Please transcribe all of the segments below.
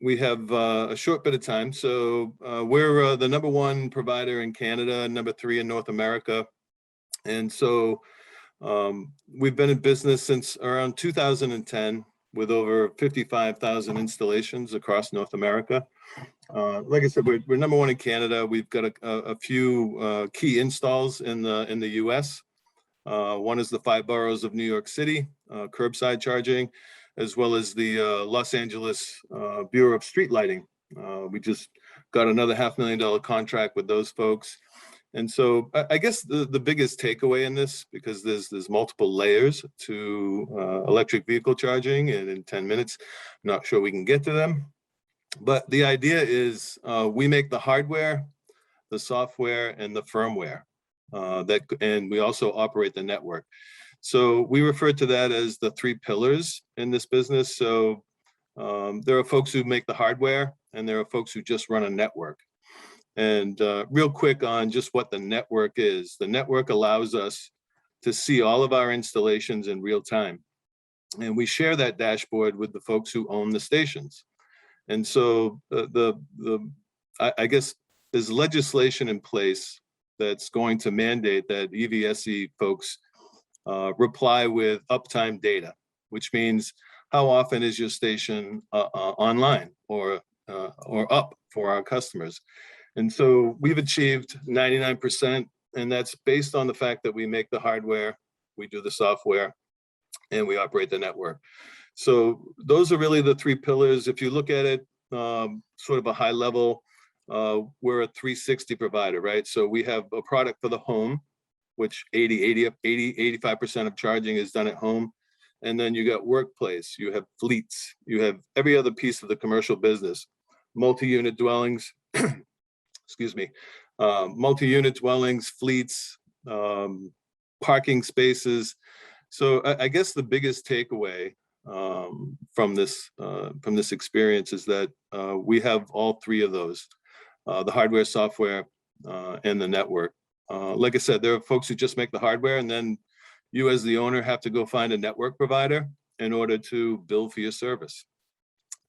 we have a short bit of time. So we're the #1 provider in Canada, #3 in North America. And so we've been in business since around 2010 with over 55,000 installations across North America. Like I said, we're #1 in Canada. We've got a few key installs in the US. One is the 5 boroughs of New York City, curbside charging, as well as the Los Angeles Bureau of Street Lighting. We just got another $500,000 contract with those folks. And so I guess the biggest takeaway in this, because there's multiple layers to electric vehicle charging, and in 10 minutes, not sure we can get to them. But the idea is we make the hardware, the software, and the firmware. And we also operate the network. So we refer to that as the 3 pillars in this business. So there are folks who make the hardware, and there are folks who just run a network. And real quick on just what the network is. The network allows us to see all of our installations in real time. And we share that dashboard with the folks who own the stations. And so I guess there's legislation in place that's going to mandate that EVSE folks reply with uptime data, which means how often is your station online or up for our customers. And so we've achieved 99%, and that's based on the fact that we make the hardware, we do the software, and we operate the network. So those are really the 3 pillars. If you look at it sort of a high level, we're a 360 provider, right? So we have a product for the home, which 85% of charging is done at home. And then you got workplace, you have fleets, you have every other piece of the commercial business, multi-unit dwellings, excuse me, multi-unit dwellings, fleets, parking spaces. So I guess the biggest takeaway from this experience is that we have all 3 of those, the hardware, software, and the network. Like I said, there are folks who just make the hardware, and then you as the owner have to go find a network provider in order to bill for your service.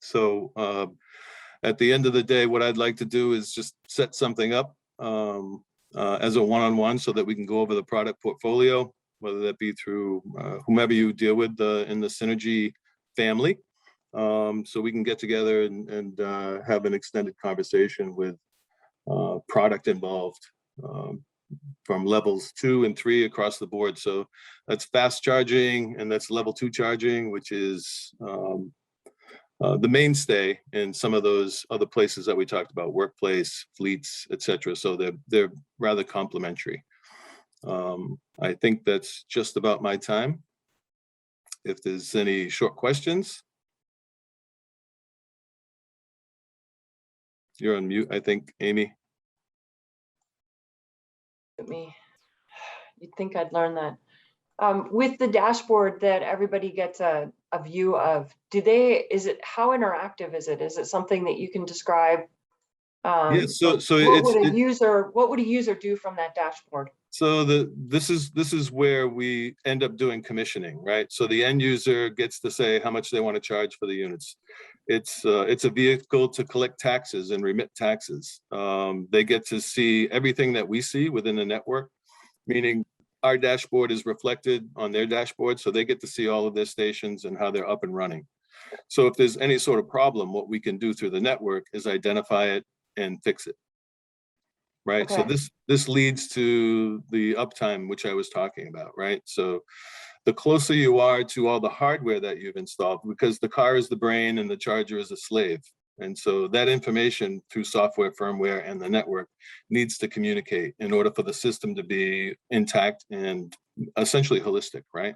So at the end of the day, what I'd like to do is just set something up as a one-on-one so that we can go over the product portfolio, whether that be through whomever you deal with in the Synergy family. So we can get together and have an extended conversation with product involved from levels 2 and 3 across the board. So that's fast charging, and that's level 2 charging, which is the mainstay in some of those other places that we talked about, workplace, fleets, etc. So they're rather complementary. I think that's just about my time. If there's any short questions. You're on mute, I think, Amy. Me. You'd think I'd learn that. With the dashboard that everybody gets a view of, how interactive is it? Is it something that you can describe? Yeah, so what would a user do from that dashboard? So this is where we end up doing commissioning, right? So the end user gets to say how much they want to charge for the units. It's a vehicle to collect taxes and remit taxes. They get to see everything that we see within the network, meaning our dashboard is reflected on their dashboard, so they get to see all of their stations and how they're up and running. So if there's any sort of problem, what we can do through the network is identify it and fix it. Right. Okay. So this leads to the uptime, which I was talking about, right? So the closer you are to all the hardware that you've installed, because the car is the brain and the charger is a slave. And so that information through software, firmware, and the network needs to communicate in order for the system to be intact and essentially holistic, right?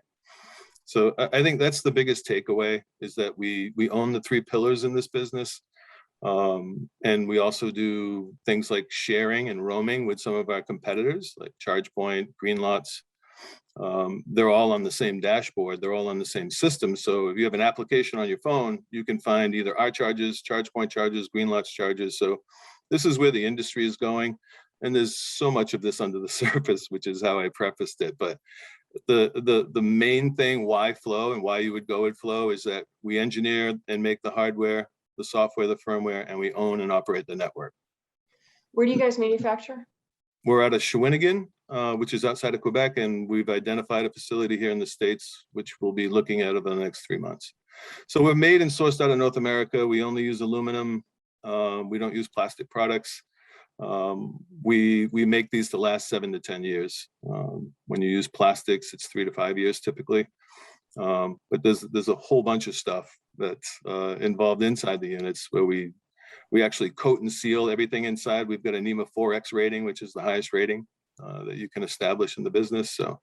So I think that's the biggest takeaway, is that we own the 3 pillars in this business. And we also do things like sharing and roaming with some of our competitors, like ChargePoint, Greenlots. They're all on the same dashboard. They're all on the same system. So if you have an application on your phone, you can find either our charges, ChargePoint charges, Greenlots charges. So this is where the industry is going. And there's so much of this under the surface, which is how I prefaced it. But the main thing why FLO and why you would go with FLO is that we engineer and make the hardware, the software, the firmware, and we own and operate the network. Where do you guys manufacture? We're out of Shawinigan, which is outside of Quebec, and we've identified a facility here in the States, which we'll be looking at over the next 3 months. So we're made and sourced out of North America. We only use aluminum. We don't use plastic products. We make these to last 7 to 10 years. When you use plastics, it's 3 to 5 years typically. But there's a whole bunch of stuff that's involved inside the units where we actually coat and seal everything inside. We've got a NEMA 4X rating, which is the highest rating that you can establish in the business. So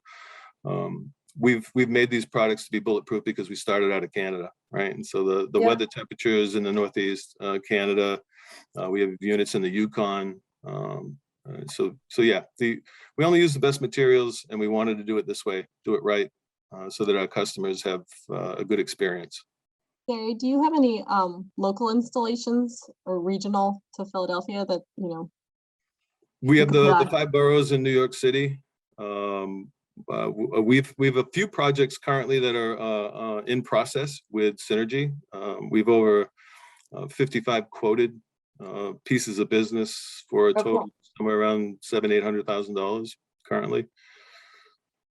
we've made these products to be bulletproof because we started out of Canada, right? And so the weather temperatures in the Northeast Canada, we have units in the Yukon. So yeah, we only use the best materials, and we wanted to do it this way, do it right, so that our customers have a good experience. Gary, do you have any local installations or regional to Philadelphia that, We have the provide? 5 boroughs in New York City. We've a few projects currently that are in process with Synergy. We've over 55 quoted pieces of business for a total somewhere around $700,000-800,000 currently.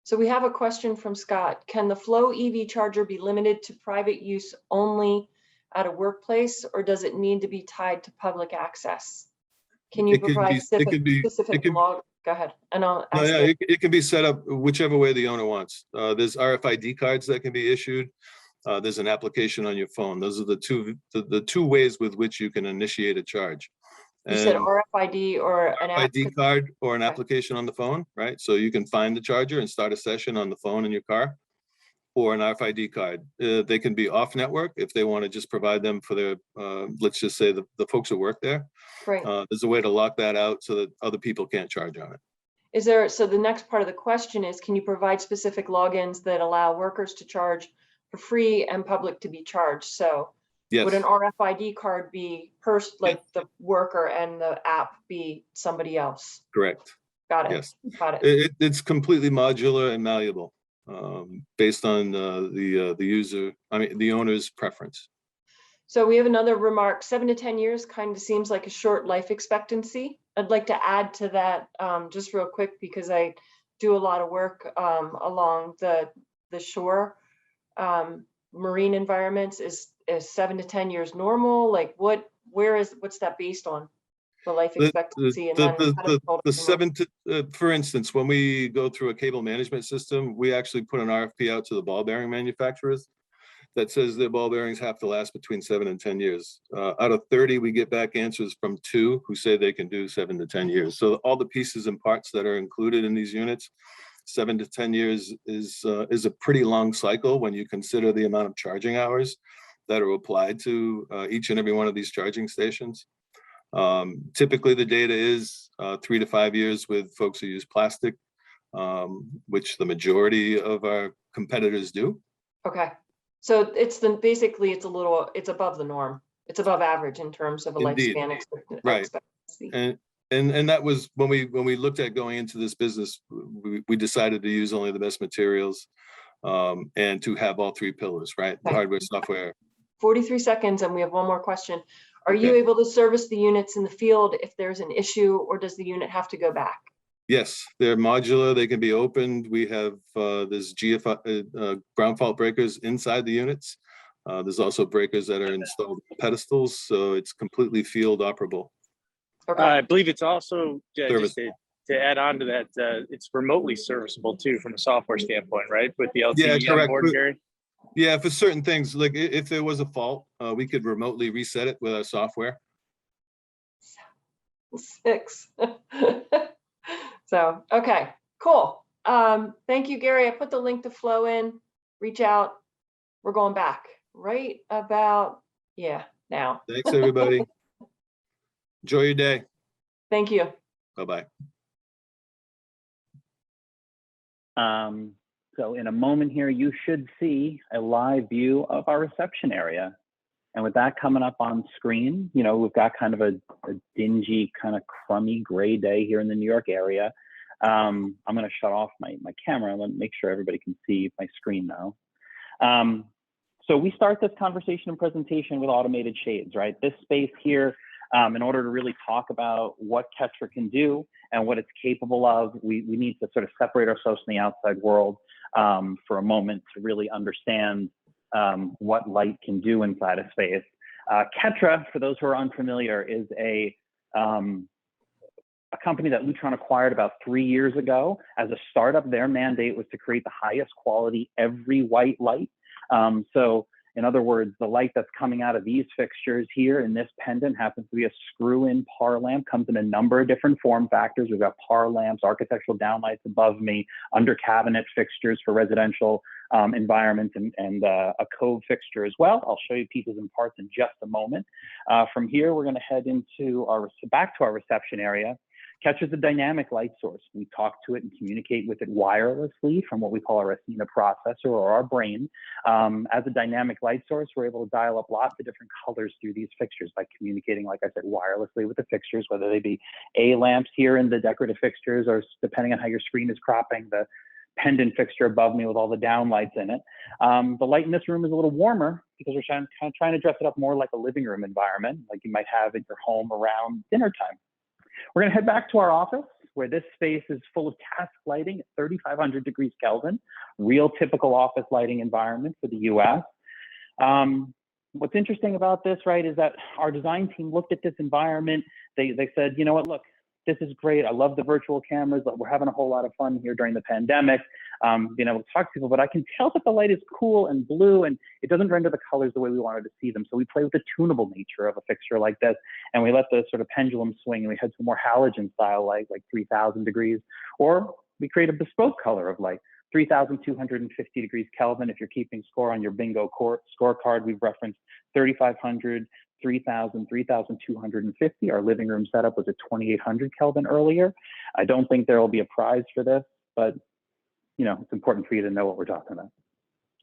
So we have a question from Scott. Can the FLO EV charger be limited to private use only at a workplace, or does it need to be tied to public access? Can you provide specific log? Go ahead. And I'll ask it can be set up whichever way the owner wants. There's RFID cards that can be issued. There's an application on your phone. Those are the two ways with which you can initiate a charge. You said RFID or an RFID card or an application on the phone, right? So you can find the charger and start a session on the phone in your car, or an RFID card. They can be off network if they want to just provide them for their, let's just say the folks who work there. Right. There's a way to lock that out so that other people can't charge on it. So the next part of the question is, can you provide specific logins that allow workers to charge for free and public to be charged? So yes. Would an RFID card be like the worker and the app be somebody else? Correct. Got it. Yes. Got it. It's completely modular and malleable based on the owner's preference. So we have another remark. 7 to 10 years kind of seems like a short life expectancy. I'd like to add to that just real quick, because I do a lot of work along the shore. Marine environments. Is 7 to 10 years normal? Like what's that based on? The life expectancy for instance, when we go through a cable management system, we actually put an RFP out to the ball bearing manufacturers that says their ball bearings have to last between 7 and 10 years. Out of 30, we get back answers from 2 who say they can do 7 to 10 years. So all the pieces and parts that are included in these units, 7 to 10 years is a pretty long cycle when you consider the amount of charging hours that are applied to each and every one of these charging stations. Typically, the data is 3 to 5 years with folks who use plastic, which the majority of our competitors do. Okay. So it's above the norm. It's above average in terms of a lifespan expectancy. And that was when we looked at going into this business, we decided to use only the best materials and to have all 3 pillars, right? The hardware, software. 43 seconds, and we have one more question. Are you able to service the units in the field if there's an issue, or does the unit have to go back? Yes, they're modular. They can be opened. We have there's ground fault breakers inside the units. There's also breakers that are installed on pedestals, so it's completely field operable. Okay. I believe it's also just to add on to that, it's remotely serviceable too from a software standpoint, right? With the LTE on board, Gary? Yeah, for certain things, like if there was a fault, we could remotely reset it with our software. 6. So, okay, cool. Thank you, Gary. I put the link to FLO in. Reach out. We're going back right about, now. Thanks, everybody. Enjoy your day. Thank you. Bye-bye. So in a moment here, you should see a live view of our reception area. And with that coming up on screen, we've got kind of a dingy, kind of crummy gray day here in the New York area. I'm going to shut off my camera and make sure everybody can see my screen now. So we start this conversation and presentation with automated shades, right? This space here, in order to really talk about what KETRA can do and what it's capable of, we need to sort of separate ourselves from the outside world for a moment to really understand what light can do inside a space. KETRA, for those who are unfamiliar, is a company that Lutron acquired about 3 years ago. As a startup, their mandate was to create the highest quality every white light. So in other words, the light that's coming out of these fixtures here in this pendant happens to be a screw-in par lamp, comes in a number of different form factors. We've got par lamps, architectural downlights above me, under cabinet fixtures for residential environments, and a cove fixture as well. I'll show you pieces and parts in just a moment. From here, we're going to head into back to our reception area. KETRA is a dynamic light source. We talk to it and communicate with it wirelessly from what we call our Athena processor or our brain. As a dynamic light source, we're able to dial up lots of different colors through these fixtures by communicating, like I said, wirelessly with the fixtures, whether they be A lamps here in the decorative fixtures, or depending on how your screen is cropping, the pendant fixture above me with all the downlights in it. The light in this room is a little warmer because we're kind of trying to dress it up more like a living room environment, like you might have in your home around dinner time. We're going to head back to our office, where this space is full of task lighting at 3,500 degrees Kelvin, real typical office lighting environment for the US. What's interesting about this, right, is that our design team looked at this environment. They said, you know what, look, this is great. I love the virtual cameras, but we're having a whole lot of fun here during the pandemic. Being able to talk to people, but I can tell that the light is cool and blue, and it doesn't render the colors the way we wanted to see them. So we play with the tunable nature of a fixture like this, and we let the sort of pendulum swing, and we head to more halogen style light, like 3,000 degrees, or we create a bespoke color of light, 3,250 degrees Kelvin. If you're keeping score on your bingo scorecard, we've referenced 3,500, 3,000, 3,250. Our living room setup was at 2,800 Kelvin earlier. I don't think there will be a prize for this, but you know, it's important for you to know what we're talking about.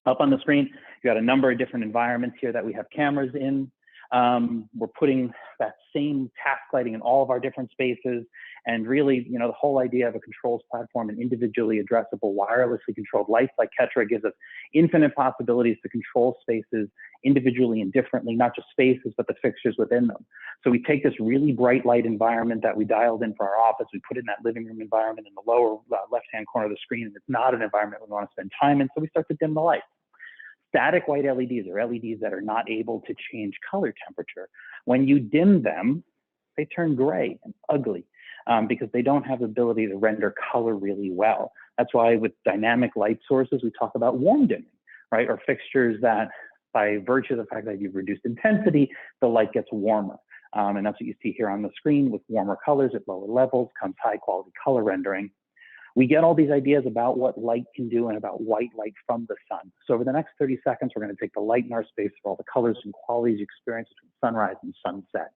Up on the screen, you got a number of different environments here that we have cameras in. We're putting that same task lighting in all of our different spaces. And really, you know, the whole idea of a controls platform and individually addressable, wirelessly controlled lights like KETRA gives us infinite possibilities to control spaces individually and differently, not just spaces, but the fixtures within them. So we take this really bright light environment that we dialed in for our office, we put it in that living room environment in the lower left-hand corner of the screen, and it's not an environment we want to spend time in, so we start to dim the lights. Static white LEDs are LEDs that are not able to change color temperature. When you dim them, they turn gray and ugly because they don't have the ability to render color really well. That's why with dynamic light sources, we talk about warm dimming, right? Or fixtures that by virtue of the fact that you've reduced intensity, the light gets warmer. And that's what you see here on the screen with warmer colors at lower levels comes high quality color rendering. We get all these ideas about what light can do and about white light from the sun. So over the next 30 seconds, we're going to take the light in our space for all the colors and qualities you experience between sunrise and sunset.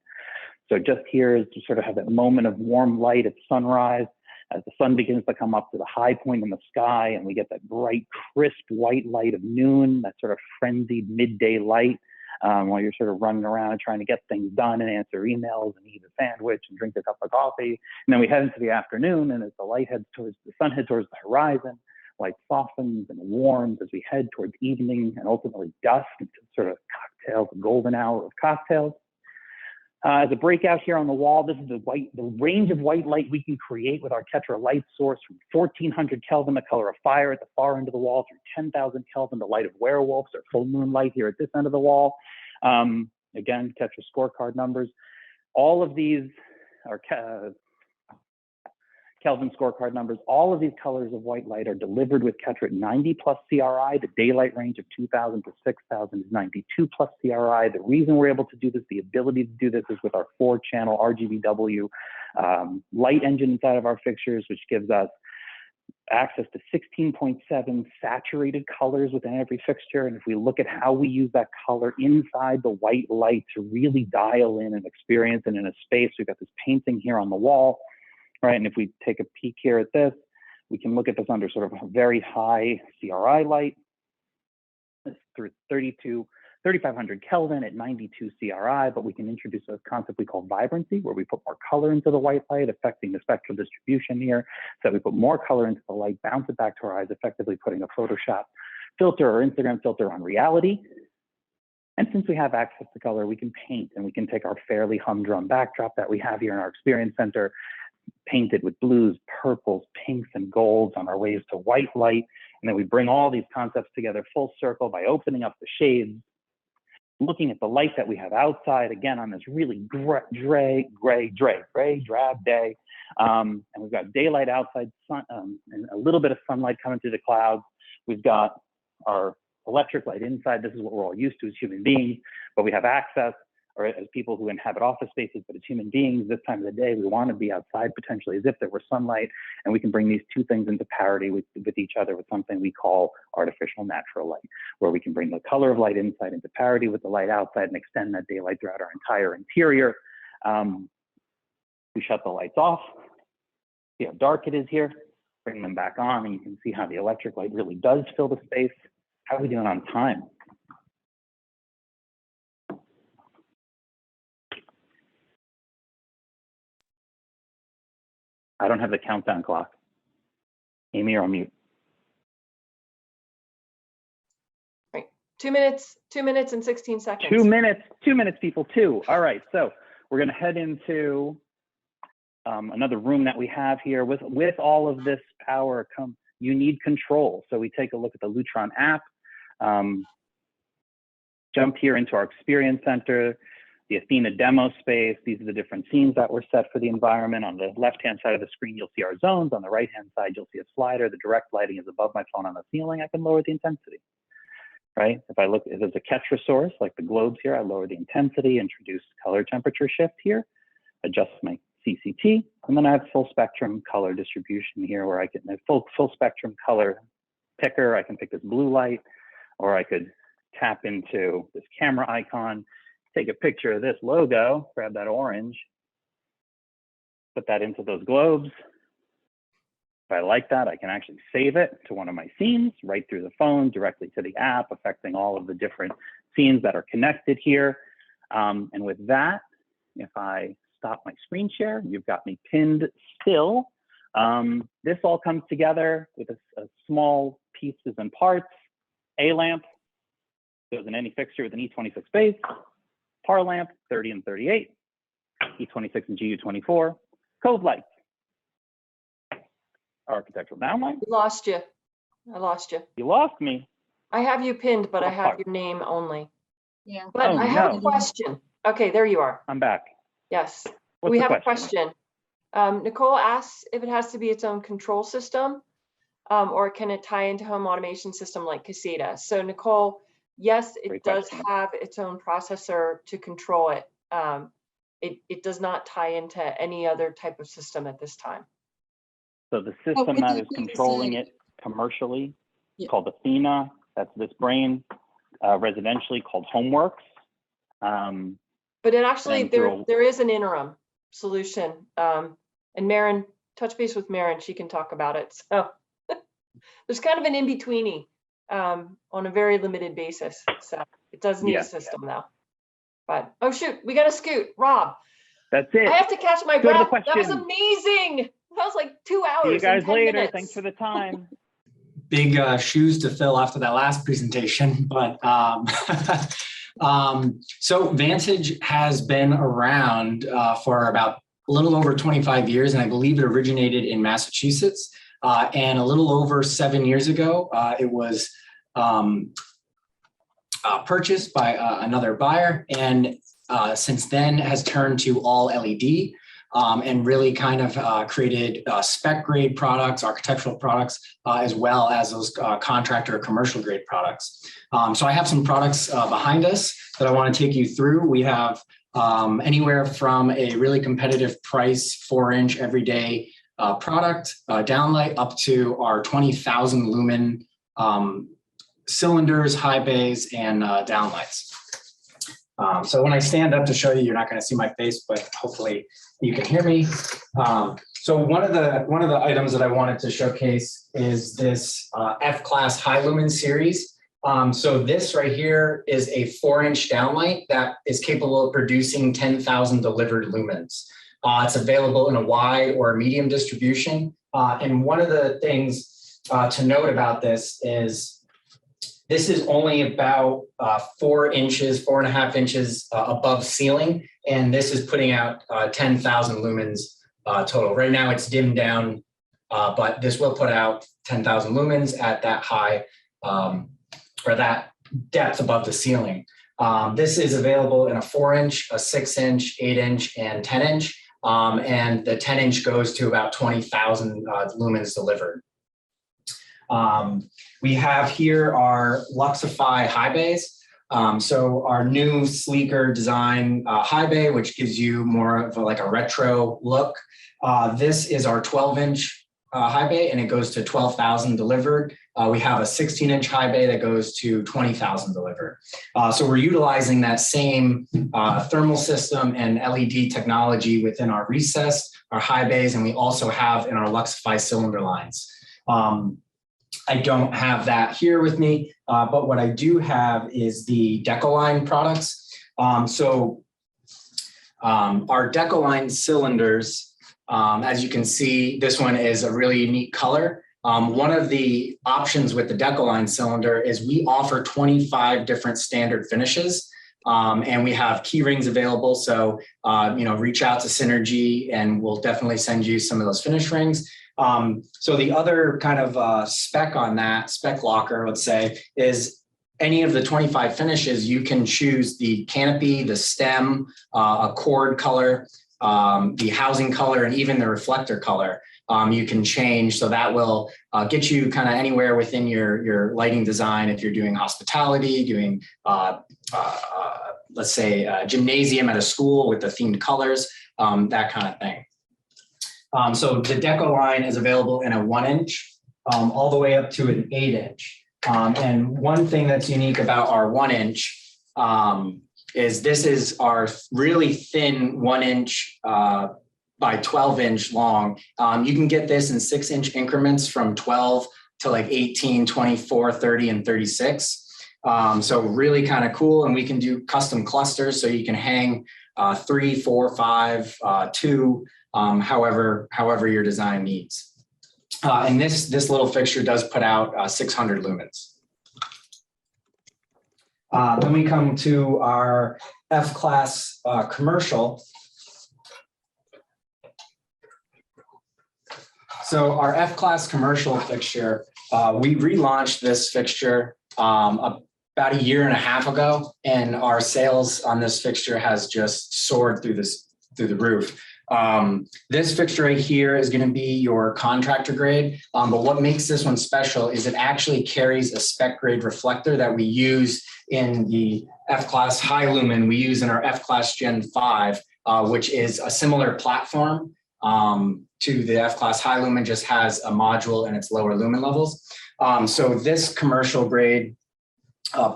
So just here is to sort of have that moment of warm light at sunrise as the sun begins to come up to the high point in the sky, and we get that bright, crisp white light of noon, that sort of frenzied midday light while you're sort of running around and trying to get things done and answer emails and eat a sandwich and drink a cup of coffee. And then we head into the afternoon, and as the sun heads towards the horizon, light softens and warms as we head towards evening and ultimately dusk into sort of cocktails, a golden hour of cocktails. As a breakout here on the wall, this is the range of white light we can create with our KETRA light source from 1,400 Kelvin, the color of fire at the far end of the wall, through 10,000 Kelvin, the light of werewolves, or full moon light here at this end of the wall. Again, KETRA scorecard numbers. All of these are Kelvin scorecard numbers. All of these colors of white light are delivered with KETRA at 90 plus CRI. The daylight range of 2,000 to 6,000 is 92 plus CRI. The reason we're able to do this, the ability to do this, is with our 4-channel RGBW light engine inside of our fixtures, which gives us access to 16.7 saturated colors within every fixture. And if we look at how we use that color inside the white light to really dial in and experience it in a space, we've got this painting here on the wall. Right, and if we take a peek here at this, we can look at this under sort of a very high CRI light through 3,500 Kelvin at 92 CRI, but we can introduce a concept we call vibrancy, where we put more color into the white light, affecting the spectral distribution here. So we put more color into the light, bounce it back to our eyes, effectively putting a Photoshop filter or Instagram filter on reality. And since we have access to color, we can paint, and we can take our fairly humdrum backdrop that we have here in our experience center, paint it with blues, purples, pinks, and golds on our ways to white light. And then we bring all these concepts together full circle by opening up the shades, looking at the light that we have outside, again, on this really gray, drab day. And we've got daylight outside, sun, and a little bit of sunlight coming through the clouds. We've got our electric light inside. This is what we're all used to as human beings, but we have access, or as people who inhabit office spaces, but as human beings, this time of the day, we want to be outside potentially as if there were sunlight, and we can bring these two things into parity with each other with something we call artificial natural light, where we can bring the color of light inside into parity with the light outside and extend that daylight throughout our entire interior. We shut the lights off, see how dark it is here, bring them back on, and you can see how the electric light really does fill the space. How are we doing on time? I don't have the countdown clock. Amy, you're on mute. Right. 2 minutes and 16 seconds. 2 minutes, people, 2. All right, so we're gonna head into another room that we have here. With all of this power you need control. So we take a look at the Lutron app, jump here into our experience center, the Athena demo space. These are the different scenes that were set for the environment. On the left-hand side of the screen, you'll see our zones. On the right-hand side, you'll see a slider. The direct lighting is above my phone on the ceiling. I can lower the intensity, right? If there's a KETRA source, like the globes here, I lower the intensity, introduce color temperature shift here, adjust my CCT, and then I have full spectrum color distribution here, where I can have full spectrum color picker. I can pick this blue light, or I could tap into this camera icon, take a picture of this logo, grab that orange, put that into those globes. If I like that, I can actually save it to one of my scenes right through the phone, directly to the app, affecting all of the different scenes that are connected here. And with that, if I stop my screen share, you've got me pinned still. This all comes together with a small pieces and parts. A lamp goes in any fixture with an E26 base. Par lamp, 30 and 38. E26 and GU24. Cove lights. Architectural downlight. Lost you. I lost you. You lost me. I have you pinned, but I have your name only. Yeah. But Oh, I have no. a question. Okay, there you are. I'm back. Yes. What's We the have a question. Nicole asks if it has to be its own control system, or can it tie into home automation system like KETRA? So Nicole, yes, it Great does question. have its own processor to control it. It does not tie into any other type of system at this time. So the system with that the is controlling PVC it commercially, Yeah. called Athena, that's this brain, residentially called Homeworks. But it actually, And through there is an interim solution. And Maren, touch base with Maren, she can talk about it. So there's kind of an in-betweeny on a very limited basis. So it does need Yeah. a system though. But, oh shoot, we got to scoot. Rob, That's it. I have to catch my Go to the breath. That was question. amazing. That was like 2 hours. See you and guys 10 later. minutes. Thanks for the time. Big shoes to fill after that last presentation, but so Vantage has been around for about a little over 25 years, and I believe it originated in Massachusetts. And a little over 7 years ago, it was purchased by another buyer, and since then has turned to all LED. And really kind of created spec grade products, architectural products, as well as those contractor or commercial grade products. So I have some products behind us that I want to take you through. We have anywhere from a really competitive price, 4-inch everyday product, downlight, up to our 20,000 lumen cylinders, high bays, and downlights. So when I stand up to show you, you're not going to see my face, but hopefully you can hear me. So one of the items that I wanted to showcase is this F-Class High Lumen series. So this right here is a 4-inch downlight that is capable of producing 10,000 delivered lumens. It's available in a wide or a medium distribution. And one of the things to note about this is This is only about 4 inches, 4.5 inches above ceiling. And this is putting out 10,000 lumens total. Right now it's dimmed down, but this will put out 10,000 lumens at that high or that depth above the ceiling. This is available in a 4-inch, a 6-inch, 8-inch, and 10-inch. And the 10-inch goes to about 20,000 lumens delivered. We have here our Luxify high bays. So our new sleeker design high bay, which gives you more of like a retro look. This is our 12-inch high bay, and it goes to 12,000 delivered. We have a 16-inch high bay that goes to 20,000 delivered. So we're utilizing that same thermal system and LED technology within our recess, our high bays, and we also have in our Luxify cylinder lines. I don't have that here with me, but what I do have is the Decoline products. Our Decoline cylinders, as you can see, this one is a really unique color. One of the options with the Decoline cylinder is we offer 25 different standard finishes, and we have key rings available. So, reach out to Synergy and we'll definitely send you some of those finish rings. So the other kind of spec on that, spec locker, let's say, is any of the 25 finishes, you can choose the canopy, the stem, a cord color, the housing color, and even the reflector color. You can change, so that will get you kind of anywhere within your lighting design. If you're doing hospitality, doing let's say a gymnasium at a school with the themed colors, that kind of thing. So the Decoline is available in a 1-inch all the way up to an 8-inch. And one thing that's unique about our 1-inch is this is our really thin 1-inch by 12-inch long. You can get this in 6-inch increments from 12 to like 18, 24, 30, and 36. So really kind of cool. And we can do custom clusters. So you can hang 3, 4, 5, 2, however your design needs. And this little fixture does put out 600 lumens. Then we come to our F-Class commercial. So our F-Class commercial fixture, we relaunched this fixture about 1.5 years ago, and our sales on this fixture has just soared through the roof. This fixture right here is going to be your contractor grade, but what makes this one special is it actually carries a spec grade reflector that we use in the F-Class high lumen. We use in our F-Class Gen 5, which is a similar platform to the F-Class high lumen, just has a module and its lower lumen levels. So this commercial grade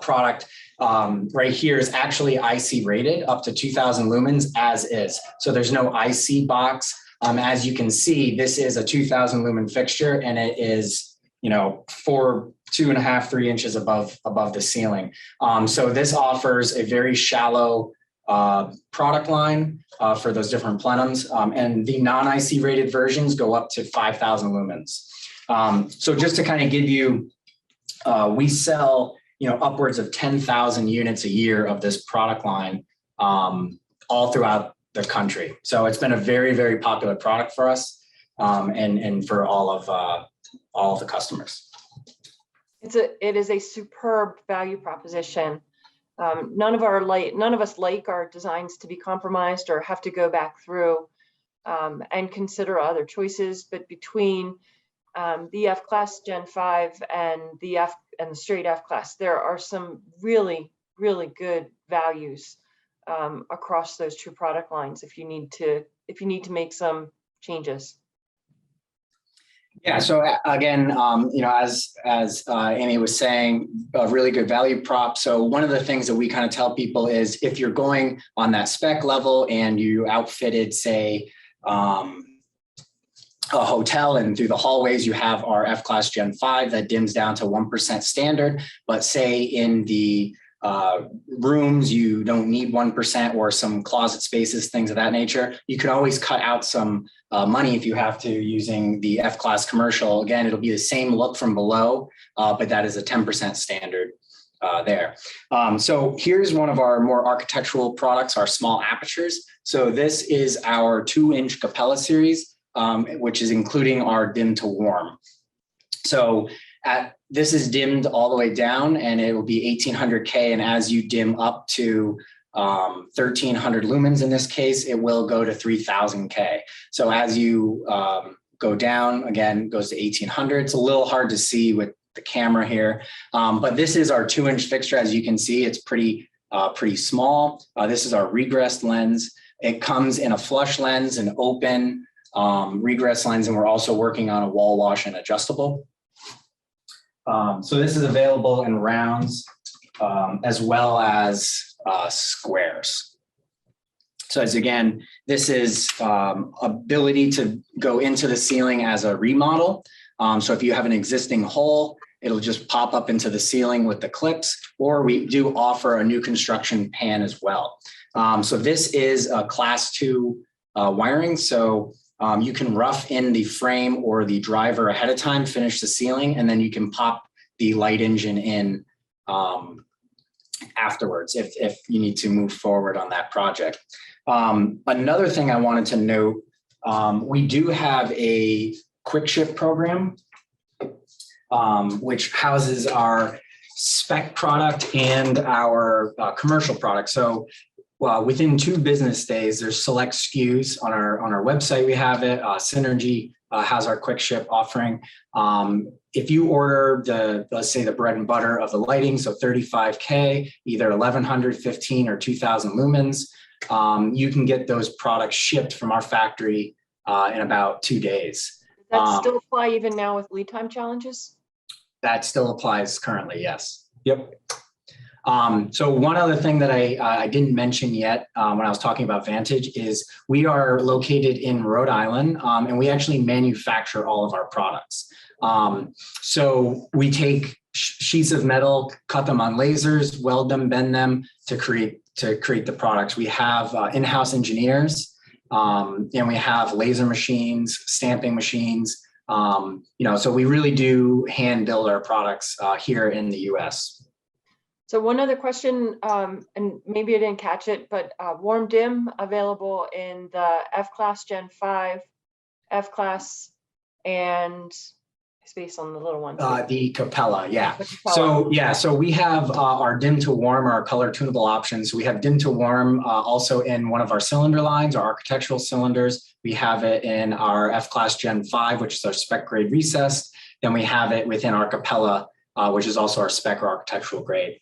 product right here is actually IC rated up to 2,000 lumens as is. So there's no IC box. As you can see, this is a 2,000 lumen fixture, and it is, 2.5, 3 inches above the ceiling. So this offers a very shallow product line for those different plenums, and the non-IC rated versions go up to 5,000 lumens. So just to kind of give you, we sell upwards of 10,000 units a year of this product line all throughout the country. So it's been a very, very popular product for us and for all of the customers. It is a superb value proposition. None of us like our designs to be compromised or have to go back through and consider other choices. But between the F-Class Gen 5 and the straight F-Class, there are some really, really good values across those two product lines if you need to make some changes. Yeah. So again, as Amy was saying, a really good value prop. So one of the things that we kind of tell people is if you're going on that spec level and you outfitted, say, a hotel, and through the hallways you have our F-Class Gen 5 that dims down to 1% standard, but say in the rooms, you don't need 1% or some closet spaces, things of that nature. You can always cut out some money if you have to using the F-Class commercial. Again, it'll be the same look from below, but that is a 10% standard there. So here's one of our more architectural products, our small apertures. So this is our 2-inch Capella series, which is including our dim to warm. So this is dimmed all the way down and it will be 1800K. And as you dim up to 1300 lumens in this case, it will go to 3000K. So as you go down, again, it goes to 1800. It's a little hard to see with the camera here, but this is our 2-inch fixture. As you can see, it's pretty small. This is our regress lens. It comes in a flush lens, an open regress lens, and we're also working on a wall wash and adjustable. So this is available in rounds as well as squares. So as again, this is ability to go into the ceiling as a remodel. So if you have an existing hole, it'll just pop up into the ceiling with the clips, or we do offer a new construction pan as well. So this is a class 2 wiring. So you can rough in the frame or the driver ahead of time, finish the ceiling, and then you can pop the light engine in afterwards if you need to move forward on that project. Another thing I wanted to note, we do have a quick ship program, which houses our spec product and our commercial product. So within 2 business days, there's select SKUs on our website. We have it. Synergy has our quick ship offering. If you order let's say the bread and butter of the lighting, so 35K, either 1100, 15, or 2000 lumens, you can get those products shipped from our factory in about 2 days. Does that still apply even now with lead time challenges? That still applies currently, yes. Yep. So one other thing that I didn't mention yet when I was talking about Vantage is we are located in Rhode Island, and we actually manufacture all of our products. So we take sheets of metal, cut them on lasers, weld them, bend them to create the products. We have in-house engineers, and we have laser machines, stamping machines. So we really do hand build our products here in the US. So one other question, and maybe I didn't catch it, but warm dim available in the F-Class Gen 5, F-Class, and space on the little one. The Capella, yeah. The Capella. So we have our dim to warm, our color tunable options. We have dim to warm also in one of our cylinder lines, our architectural cylinders. We have it in our F-Class Gen 5, which is our spec grade recessed. Then we have it within our Capella, which is also our spec or architectural grade.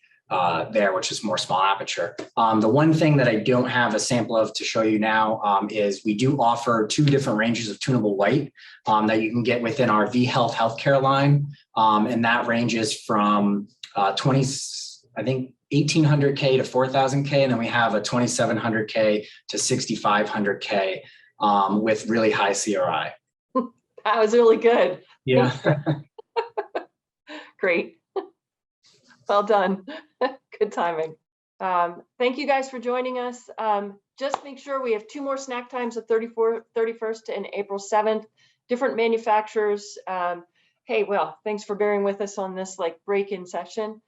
There, which is more small aperture. The one thing that I don't have a sample of to show you now is we do offer 2 different ranges of tunable white that you can get within our V-Health healthcare line. And that ranges from 1800K to 4000K. And then we have a 2700K to 6500K with really high CRI. That was really good. Yeah. Great. Well done. Good timing. Thank you guys for joining us. Just make sure we have 2 more snack times, the 31st and April 7th, different manufacturers. Hey, well, thanks for bearing with us on this break-in session.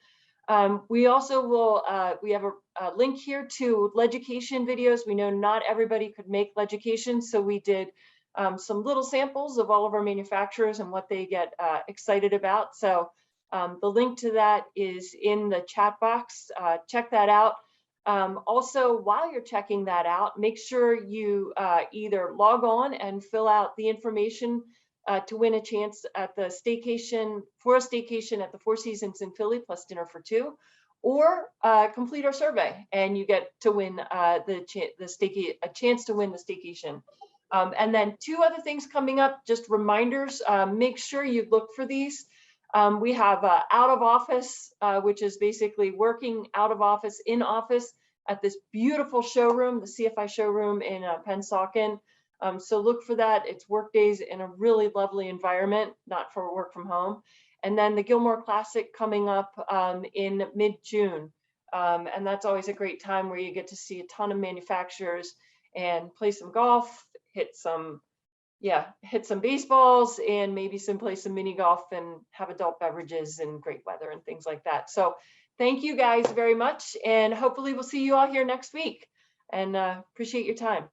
We also will, we have a link here to Leducation videos. We know not everybody could make Leducation, so we did some little samples of all of our manufacturers and what they get excited about. So the link to that is in the chat box. Check that out. Also, while you're checking that out, make sure you either log on and fill out the information to win a chance at the staycation, for a staycation at the Four Seasons in Philly plus dinner for 2, or complete our survey and you get to win a chance to win the staycation. And then 2 other things coming up, just reminders. Make sure you look for these. We have out of office, which is basically working out of office, in office at this beautiful showroom, the CFI showroom in Pennsauken. So look for that. It's work days in a really lovely environment, not for work from home. And then the Gilmore Classic coming up in mid-June. And that's always a great time where you get to see a ton of manufacturers and play some golf, hit some baseballs, and maybe play some mini golf and have adult beverages and great weather and things like that. So thank you guys very much. And hopefully we'll see you all here next week, and appreciate your time.